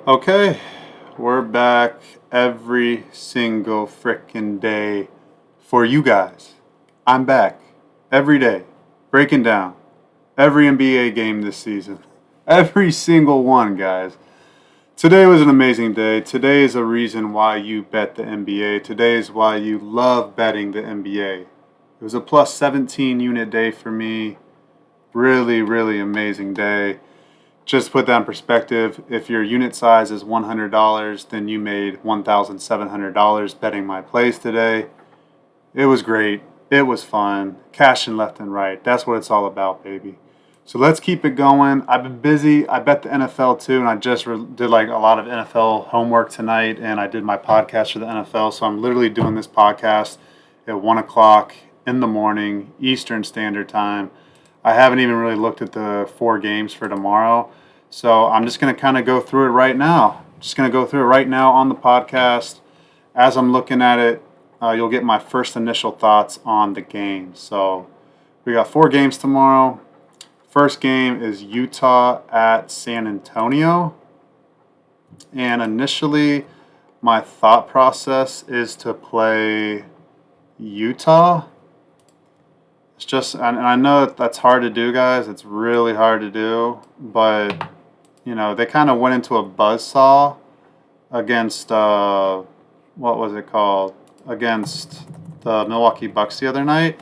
Okay, we're back every single frickin' day for you guys. I'm back every day, breaking down every NBA game this season. Every single one, guys. Today was an amazing day. Today is a reason why you bet the NBA. Today is why you love betting the NBA. It was a plus 17 unit day for me. Really, really amazing day. Just to put that in perspective, if your unit size is $100, then you made $1,700 betting my plays today. It was great. It was fun. Cashing left and right. That's what it's all about, baby. So let's keep it going. I've been busy. I bet the NFL too, and I just did like a lot of NFL homework tonight, and I did my podcast for the NFL. So I'm literally doing this podcast at 1 o'clock in the morning, Eastern Standard Time. I haven't even really looked at the 4 games for tomorrow. So I'm just going to kind of go through it right now. Just going to go through it right now on the podcast. As I'm looking at it, you'll get my first initial thoughts on the game. So we got 4 games tomorrow. First game is Utah at San Antonio. And initially, my thought process is to play Utah. It's just, and I know that's hard to do, guys. It's really hard to do. But, they kind of went into a buzzsaw against, what was it called? Against the Milwaukee Bucks the other night.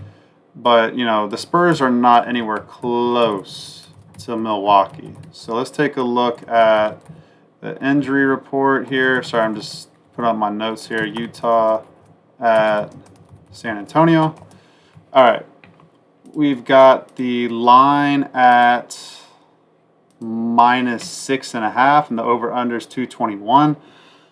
But, the Spurs are not anywhere close to Milwaukee. So let's take a look at the injury report here. Sorry, I'm just putting up my notes here. Utah at San Antonio. All right. We've got the line at -6.5, and the over-under is 221.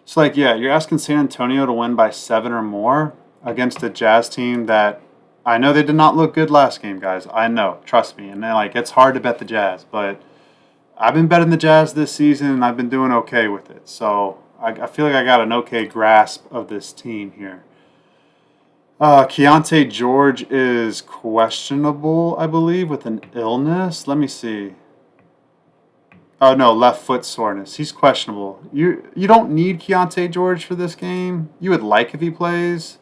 So, you're asking San Antonio to win by 7 or more against a Jazz team that I know they did not look good last game, guys. I know, trust me. And it's hard to bet the Jazz, but I've been betting the Jazz this season, and I've been doing okay with it. So I feel like I got an okay grasp of this team here. Keontae George is questionable, I believe, with an illness. Let me see. Oh no, left foot soreness. He's questionable. You don't need Keontae George for this game. You would like if he plays.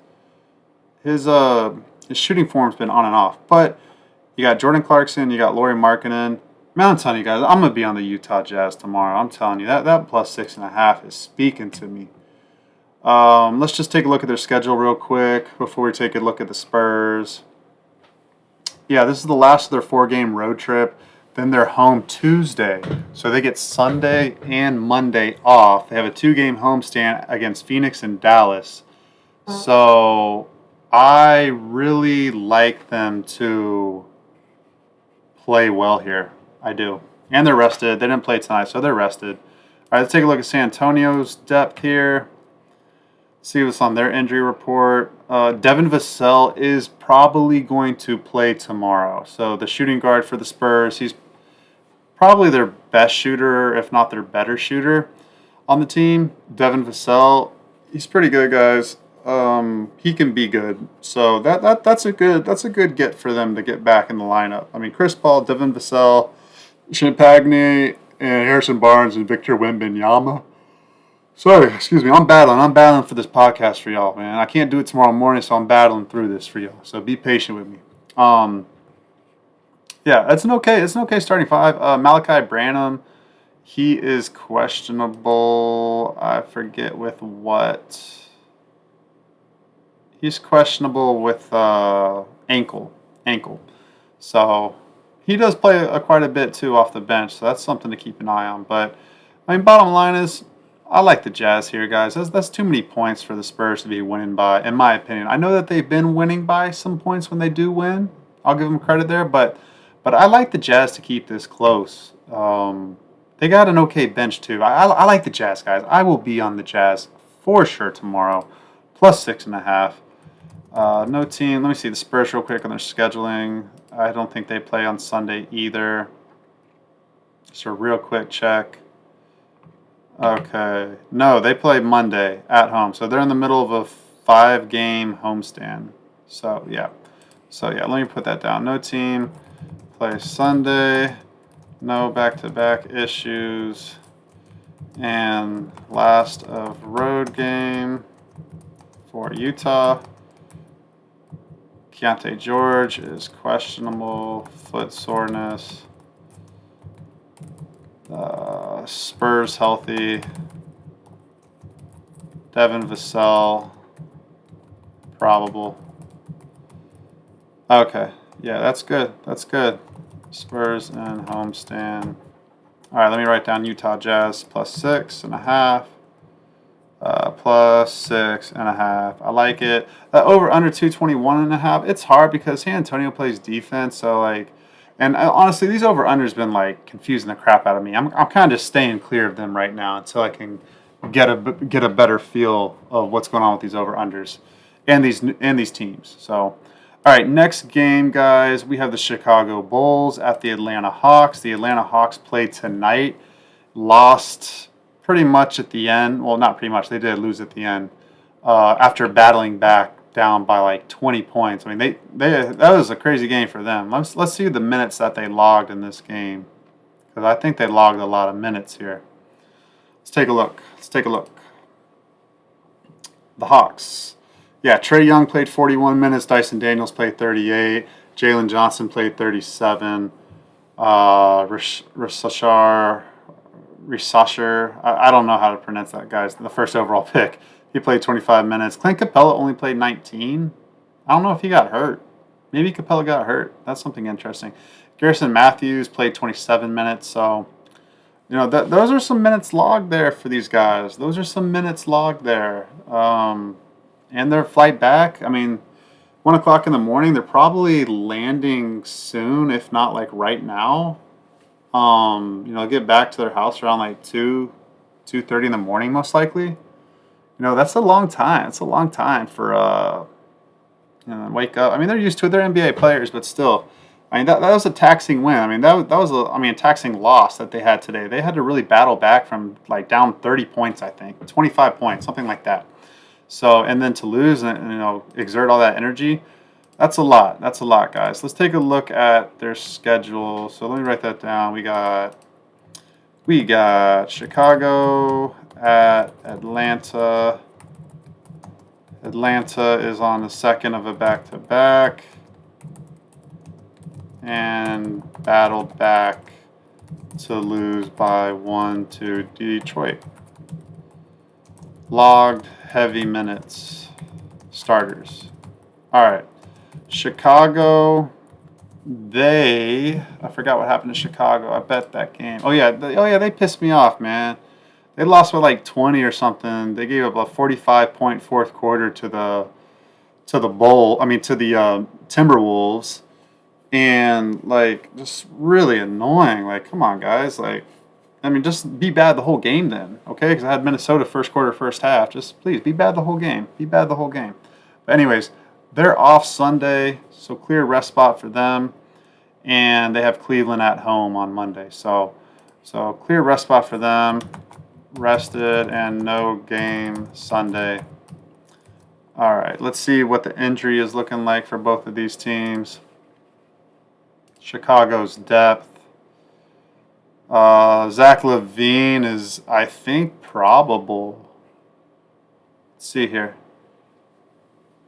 His shooting form's been on and off. But you got Jordan Clarkson, you got Lauri Markkanen. Man, I'm telling you guys, I'm gonna be on the Utah Jazz tomorrow. I'm telling you that plus 6.5 is speaking to me. Let's just take a look at their schedule real quick before we take a look at the Spurs. Yeah, this is the last of their 4-game road trip. Then they're home Tuesday. So they get Sunday and Monday off. They have a 2-game homestand against Phoenix and Dallas. So I really like them to play well here. I do. And they're rested. They didn't play tonight, so they're rested. All right, let's take a look at San Antonio's depth here. See what's on their injury report. Devin Vassell is probably going to play tomorrow. So the shooting guard for the Spurs, he's probably their best shooter, if not their better shooter on the team. Devin Vassell, he's pretty good, guys. He can be good. So that's a good get for them to get back in the lineup. I mean, Chris Paul, Devin Vassell, Champagne, and Harrison Barnes and Victor Wembanyama. Sorry, excuse me. I'm battling for this podcast for y'all, man. I can't do it tomorrow morning, so I'm battling through this for y'all. So be patient with me. Yeah, it's an okay starting 5. Malachi Branham, he is questionable. I forget with what. He's questionable with ankle. So he does play quite a bit too off the bench. So that's something to keep an eye on. But I mean, bottom line is, I like the Jazz here, guys. That's too many points for the Spurs to be winning by, in my opinion. I know that they've been winning by some points when they do win. I'll give them credit there, but I like the Jazz to keep this close. They got an okay bench too. I like the Jazz, guys. I will be on the Jazz for sure tomorrow, plus 6.5. No team. Let me see the Spurs real quick on their scheduling. I don't think they play on Sunday either. Just a real quick check. Okay. No, they play Monday at home. So they're in the middle of a 5-game homestand. So, yeah. Let me put that down. No team plays Sunday. No back-to-back issues. And last of road game for Utah. Keontae George is questionable, foot soreness. Spurs healthy. Devin Vassell, probable. Okay, yeah, that's good. That's good. Spurs and homestand. All right, let me write down Utah Jazz plus 6.5. Plus 6.5. I like it. Over under 221.5. It's hard because San Antonio plays defense, so like, and honestly, these over unders been like confusing the crap out of me. I'm kind of just staying clear of them right now until I can get a better feel of what's going on with these over unders and these teams. So. All right, next game, guys. We have the Chicago Bulls at the Atlanta Hawks. The Atlanta Hawks play tonight. Lost pretty much at the end. Well, not pretty much. They did lose at the end after battling back down by like 20 points. I mean, that was a crazy game for them. Let's see the minutes that they logged in this game, because I think they logged a lot of minutes here. Let's take a look. The Hawks. Yeah, Trae Young played 41 minutes. Dyson Daniels played 38. Jalen Johnson played 37. Risasher, I don't know how to pronounce that guy's the first overall pick. He played 25 minutes. Clint Capella only played 19. I don't know if he got hurt. Maybe Capella got hurt. That's something interesting. Garrison Matthews played 27 minutes. So, those are some minutes logged there for these guys. Those are some minutes logged there. And their flight back, I mean, 1 o'clock in the morning, they're probably landing soon, if not like right now. Get back to their house around like 2:30 in the morning, most likely. That's a long time. It's a long time for wake up. I mean, they're used to it. They're NBA players, but still, I mean, that was a taxing win. I mean, that was a taxing loss that they had today. They had to really battle back from like down 30 points, I think, 25 points, something like that. So, and then to lose and exert all that energy, that's a lot. That's a lot, guys. Let's take a look at their schedule. So let me write that down. We got Chicago at Atlanta. Atlanta is on the second of a back-to-back and battled back to lose by 1 to Detroit. Logged heavy minutes. Starters. All right. Chicago. I forgot what happened to Chicago. I bet that game. Oh yeah, they pissed me off, man. They lost by like 20 or something. They gave up a 45-point fourth quarter to the Timberwolves, and like just really annoying. Like, come on, guys. Like, I mean, just be bad the whole game then, okay? Because I had Minnesota first quarter, first half. Just please be bad the whole game. Be bad the whole game. But anyways, they're off Sunday, so clear rest spot for them, and they have Cleveland at home on Monday. So clear rest spot for them. Rested and no game Sunday. All right, let's see what the injury is looking like for both of these teams. Chicago's depth. Zach LaVine is, I think, probable. Let's see here.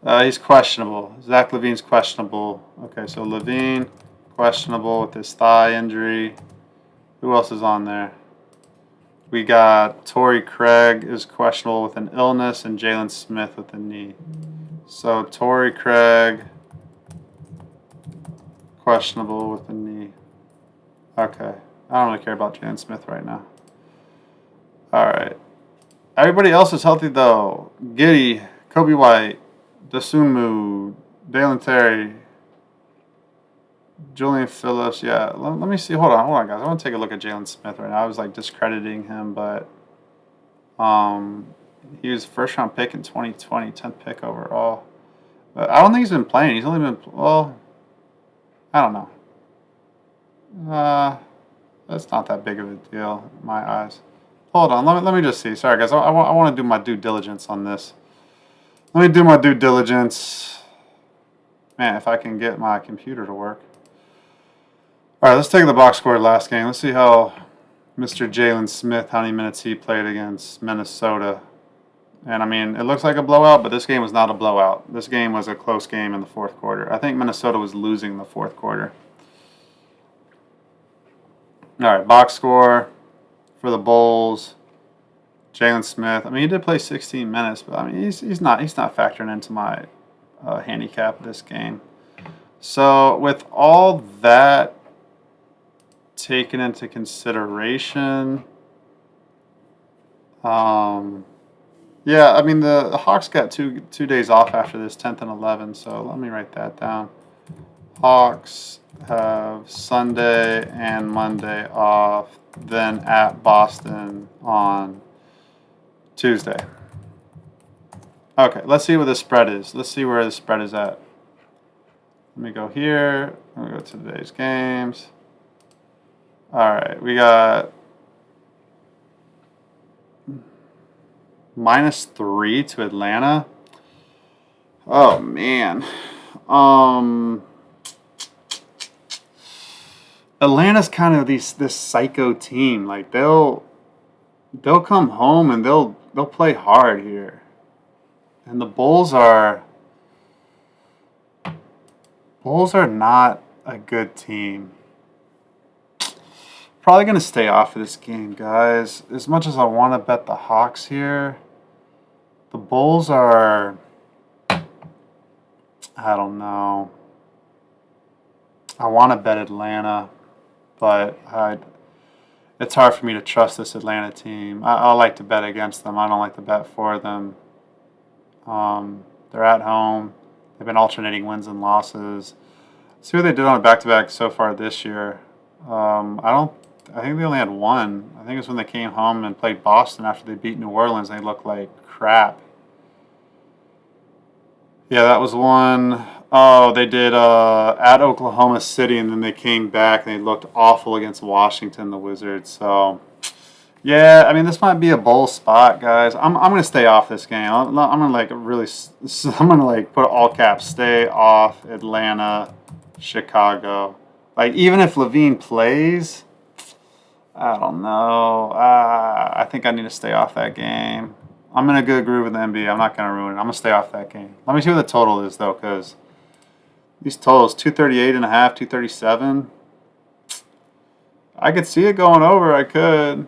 He's questionable. Zach LaVine's questionable. Okay, so LaVine, questionable with his thigh injury. Who else is on there? We got Torrey Craig is questionable with an illness, and Jalen Smith with a knee. So Torrey Craig, questionable with a knee. Okay. I don't really care about Jalen Smith right now. All right. Everybody else is healthy, though. Giddey, Kobe White, Dosunmu, Dalen Terry, Julian Phillips. Yeah, let me see. Hold on, guys. I want to take a look at Jalen Smith right now. I was like discrediting him, but he was first round pick in 2020, 10th pick overall. But I don't think he's been playing. He's only been, well, I don't know. That's not that big of a deal in my eyes. Hold on, let me just see. Sorry, guys. I want to do my due diligence on this. Let me do my due diligence. Man, if I can get my computer to work. All right, let's take the box score last game. Let's see how Mr. Jalen Smith, how many minutes he played against Minnesota. And I mean, it looks like a blowout, but this game was not a blowout. This game was a close game in the fourth quarter. I think Minnesota was losing the fourth quarter. All right, box score for the Bulls. Jalen Smith. I mean, he did play 16 minutes, but I mean, he's not factoring into my handicap of this game. So with all that taken into consideration, yeah, I mean the Hawks got two days off after this, 10th and 11th. So let me write that down. Hawks have Sunday and Monday off, then at Boston on Tuesday. Okay, let's see what the spread is. Let's see where the spread is at. Let me go here. Let me go to today's games. All right, we got -3 to Atlanta. Oh man. Atlanta's kind of this psycho team. Like they'll come home and they'll play hard here. And the Bulls are not a good team. Probably going to stay off of this game, guys. As much as I want to bet the Hawks here, the Bulls are, I don't know. I want to bet Atlanta, but it's hard for me to trust this Atlanta team. I like to bet against them. I don't like to bet for them. They're at home. They've been alternating wins and losses. See what they did on a back-to-back so far this year. I think they only had one. I think it was when they came home and played Boston after they beat New Orleans. They looked like crap. Yeah, that was one. Oh, they did at Oklahoma City, and then they came back and they looked awful against Washington, the Wizards. So, yeah, I mean, this might be a bowl spot, guys. I'm gonna stay off this game. I'm gonna put all caps, stay off Atlanta, Chicago. Like even if Levine plays, I don't know. I think I need to stay off that game. I'm in a good groove with the NBA. I'm not gonna ruin it. I'm gonna stay off that game. Let me see what the total is though, because these totals 238.5, 237. I could see it going over. I could.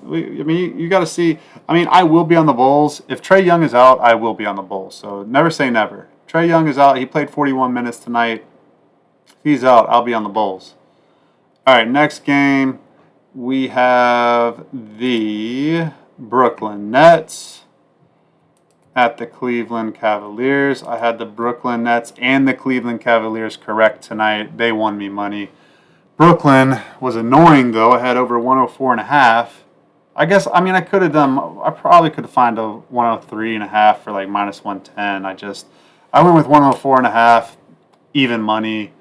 You got to see. I mean, I will be on the Bulls. If Trae Young is out, I will be on the Bulls. So never say never. Trae Young is out. He played 41 minutes tonight. If he's out, I'll be on the Bulls. All right, next game, we have the Brooklyn Nets at the Cleveland Cavaliers. I had the Brooklyn Nets and the Cleveland Cavaliers correct tonight. They won me money. Brooklyn was annoying, though. I had over 104.5. I guess, I mean, I probably could have found a 103.5 for like -110. I went with 104.5, even money.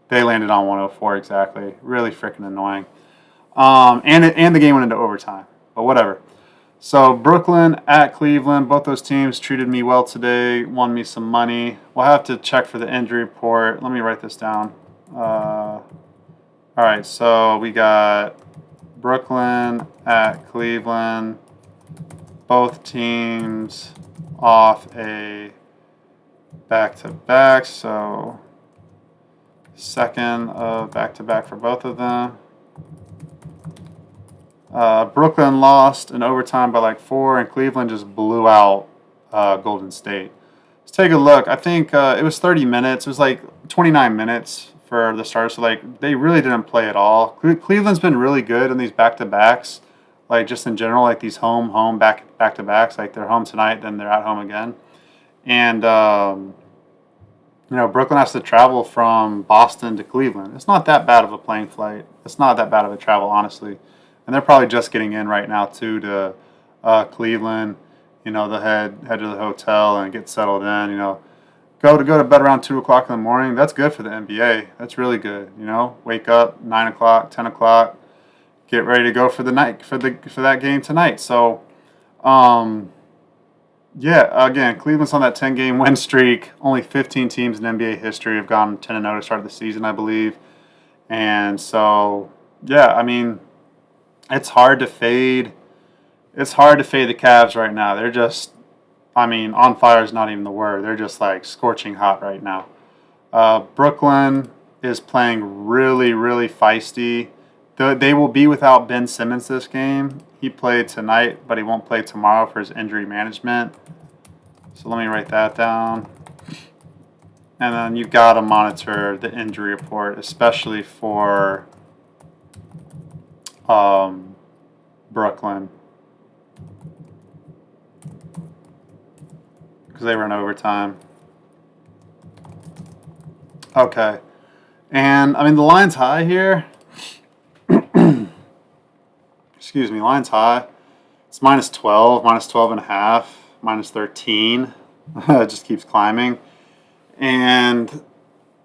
They landed on 104 exactly. Really freaking annoying. And the game went into overtime, but whatever. So Brooklyn at Cleveland, both those teams treated me well today, won me some money. We'll have to check for the injury report. Let me write this down. All right, so we got Brooklyn at Cleveland. Both teams off a back-to-back, so second of back-to-back for both of them. Brooklyn lost in overtime by like 4, and Cleveland just blew out Golden State. Let's take a look. I think it was 30 minutes. It was like 29 minutes for the start. So like they really didn't play at all. Cleveland's been really good in these back-to-backs, like just in general, like these home back-to-backs. Like they're home tonight, then they're at home again. And Brooklyn has to travel from Boston to Cleveland. It's not that bad of a plane flight. It's not that bad of a travel, honestly. And they're probably just getting in right now too to Cleveland. They'll head to the hotel and get settled in. Go to bed around 2:00 in the morning. That's good for the NBA. That's really good. Wake up 9 o'clock, 10 o'clock, get ready to go for the night for that game tonight. So, yeah. Again, Cleveland's on that 10-game win streak. Only 15 teams in NBA history have gone 10-0 to start the season, I believe. And so, yeah, I mean, it's hard to fade. It's hard to fade the Cavs right now. They're just, I mean, on fire is not even the word. They're just like scorching hot right now. Brooklyn is playing really, really feisty. They will be without Ben Simmons this game. He played tonight, but he won't play tomorrow for his injury management. So let me write that down. And then you've got to monitor the injury report, especially for Brooklyn, because they were in overtime. Okay. And, I mean, the line's high here. Excuse me, line's high. It's minus 12, minus 12 and a half, minus 13. It just keeps climbing. And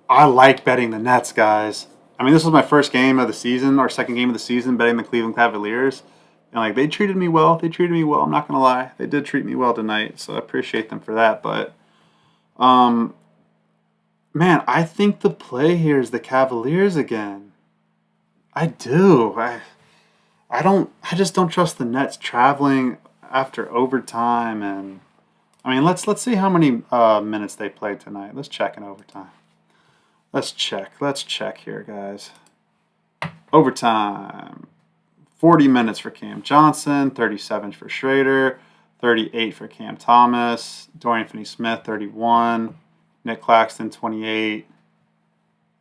I like betting the Nets, guys. I mean, this was my first game of the season, or second game of the season, betting the Cleveland Cavaliers. And, like, they treated me well. They treated me well. I'm not going to lie. They did treat me well tonight, so I appreciate them for that. But, man, I think the play here is the Cavaliers again. I do. I just don't trust the Nets traveling after overtime. And, I mean, let's see how many minutes they played tonight. Let's check in overtime. Let's check here, guys. Overtime. 40 minutes for Cam Johnson, 37 for Schrader, 38 for Cam Thomas, Dorian Finney-Smith, 31, Nick Claxton, 28.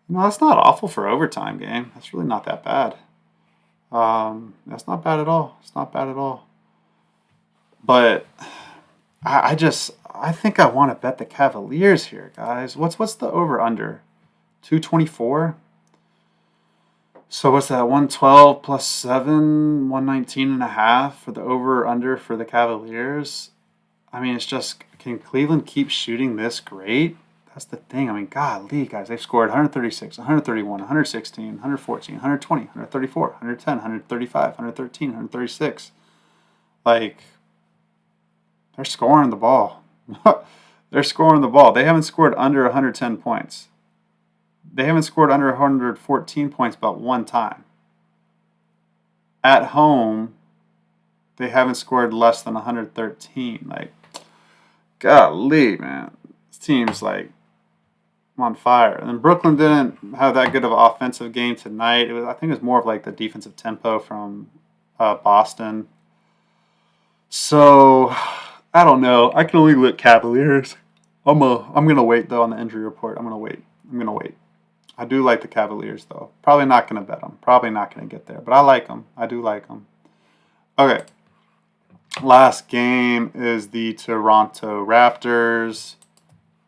No, that's not awful for overtime game. That's really not that bad. That's not bad at all. It's not bad at all. But I think I want to bet the Cavaliers here, guys. What's the over-under? 224? So what's that? 112 plus 7, 119 and a half for the over/under for the Cavaliers. I mean, it's just, can Cleveland keep shooting this great? That's the thing. I mean, golly, guys, they've scored 136, 131, 116, 114, 120, 134, 110, 135, 113, 136. Like, they're scoring the ball. They're scoring the ball. They haven't scored under 110 points. They haven't scored under 114 points about one time. At home, they haven't scored less than 113. Like, golly, man. This team's, like, on fire. And then Brooklyn didn't have that good of an offensive game tonight. I think it was more of, like, the defensive tempo from Boston. So, I don't know. I can only look Cavaliers. I'm gonna wait, though, on the injury report. I'm gonna wait. I do like the Cavaliers, though. Probably not going to bet them. Probably not going to get there. But I like them. I do like them. Okay. Last game is the Toronto Raptors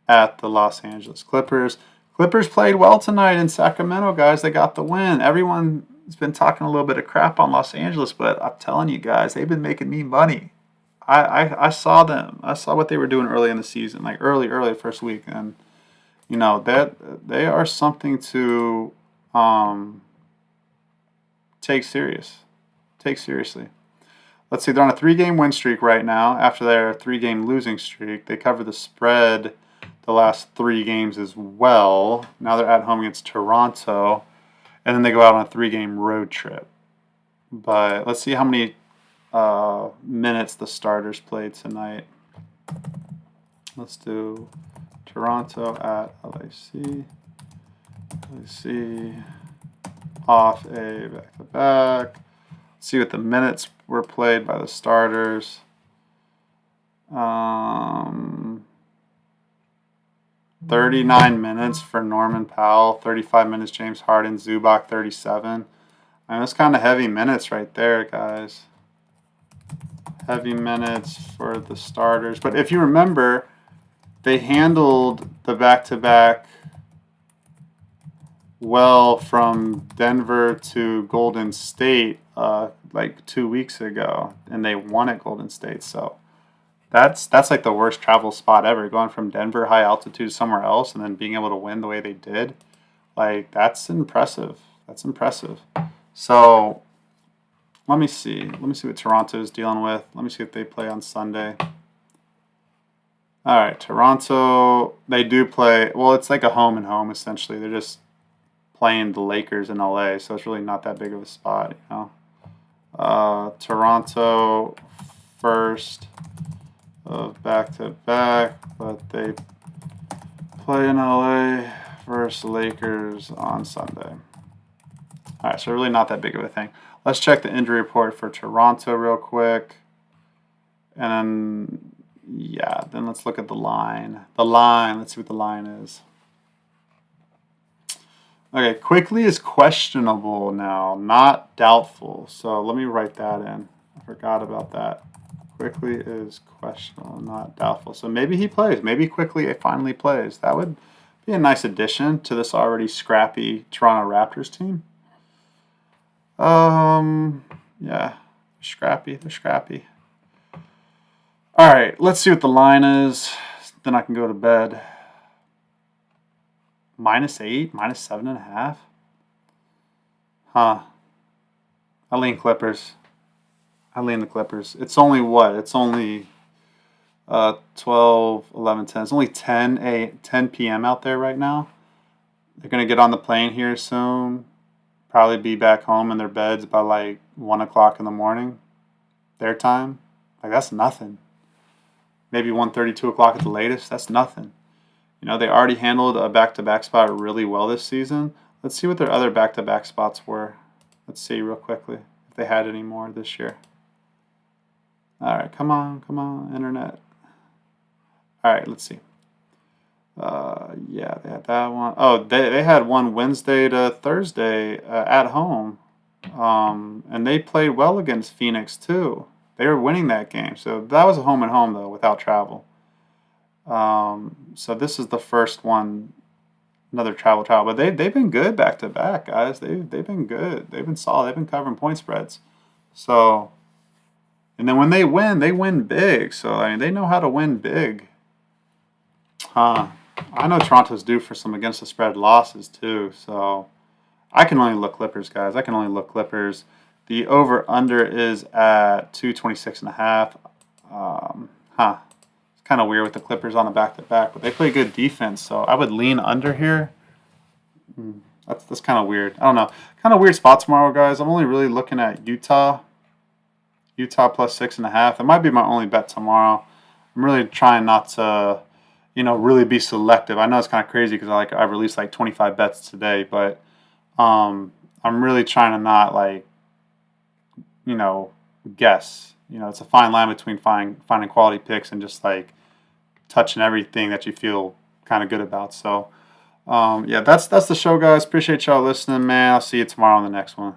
at the Los Angeles Clippers. Clippers played well tonight in Sacramento, guys. They got the win. Everyone's been talking a little bit of crap on Los Angeles, but I'm telling you guys, they've been making me money. I saw them. I saw what they were doing early in the season, like early first week, and you know, that they are something to take seriously. Let's see, they're on a 3-game win streak right now. After their 3-game losing streak, they cover the spread the last 3 games as well. Now they're at home against Toronto, and then they go out on a 3-game road trip. But let's see how many minutes the starters played tonight. Let's do Toronto at LAC. LAC off a back-to-back. See what the minutes were played by the starters. 39 minutes for Norman Powell. 35 minutes James Harden. Zubac 37. I mean, that's kind of heavy minutes right there, guys. Heavy minutes for the starters. But if you remember, they handled the back-to-back well from Denver to Golden State like 2 weeks ago, and they won at Golden State. So that's like the worst travel spot ever, going from Denver high altitude somewhere else and then being able to win the way they did. Like, that's impressive. So let me see what Toronto is dealing with. Let me see if they play on Sunday. All right, Toronto, they do play. Well, it's like a home and home, essentially. They're just playing the Lakers in LA, so it's really not that big of a spot, Toronto first of back-to-back, but they play in LA versus Lakers on Sunday. All right, so really not that big of a thing. Let's check the injury report for Toronto real quick. And then let's look at the line. Let's see what the line is. Okay, Quickley is questionable now, not doubtful. So let me write that in. I forgot about that. Quickley is questionable, not doubtful. So maybe he plays. Maybe Quickley finally plays. That would be a nice addition to this already scrappy Toronto Raptors team. Yeah, scrappy. They're scrappy. All right, let's see what the line is. Then I can go to bed. -8, -7.5. Huh. I lean Clippers. I lean the Clippers. It's only what? It's only 12, 11, 10. It's only 10 p.m. out there right now. They're going to get on the plane here soon. Probably be back home in their beds by like 1 o'clock in the morning. Their time. Like, that's nothing. Maybe 1:30, 2 o'clock at the latest. That's nothing. They already handled a back-to-back spot really well this season. Let's see what their other back-to-back spots were. Let's see real quickly if they had any more this year. All right, come on, internet. All right, let's see. Yeah, they had that one. Oh, they had one Wednesday to Thursday at home. And they played well against Phoenix, too. They were winning that game. So that was a home and home, though, without travel. So this is the first one, another travel. But they've been good back-to-back, guys. They've been good. They've been solid. They've been covering point spreads. So, and then when they win big. So, I mean, they know how to win big. I know Toronto's due for some against the spread losses too, so I can only look Clippers, guys. I can only look Clippers. The over-under is at 226.5. It's kind of weird with the Clippers on the back-to-back, but they play good defense, so I would lean under here. That's kind of weird. I don't know. Kind of weird spot tomorrow, guys. I'm only really looking at Utah. Utah plus 6.5. That might be my only bet tomorrow. I'm really trying not to really be selective. I know it's kind of crazy because I released like 25 bets today, but I'm really trying to not guess. It's a fine line between finding quality picks and just like touching everything that you feel kind of good about. So, that's the show, guys. Appreciate y'all listening, man. I'll see you tomorrow on the next one.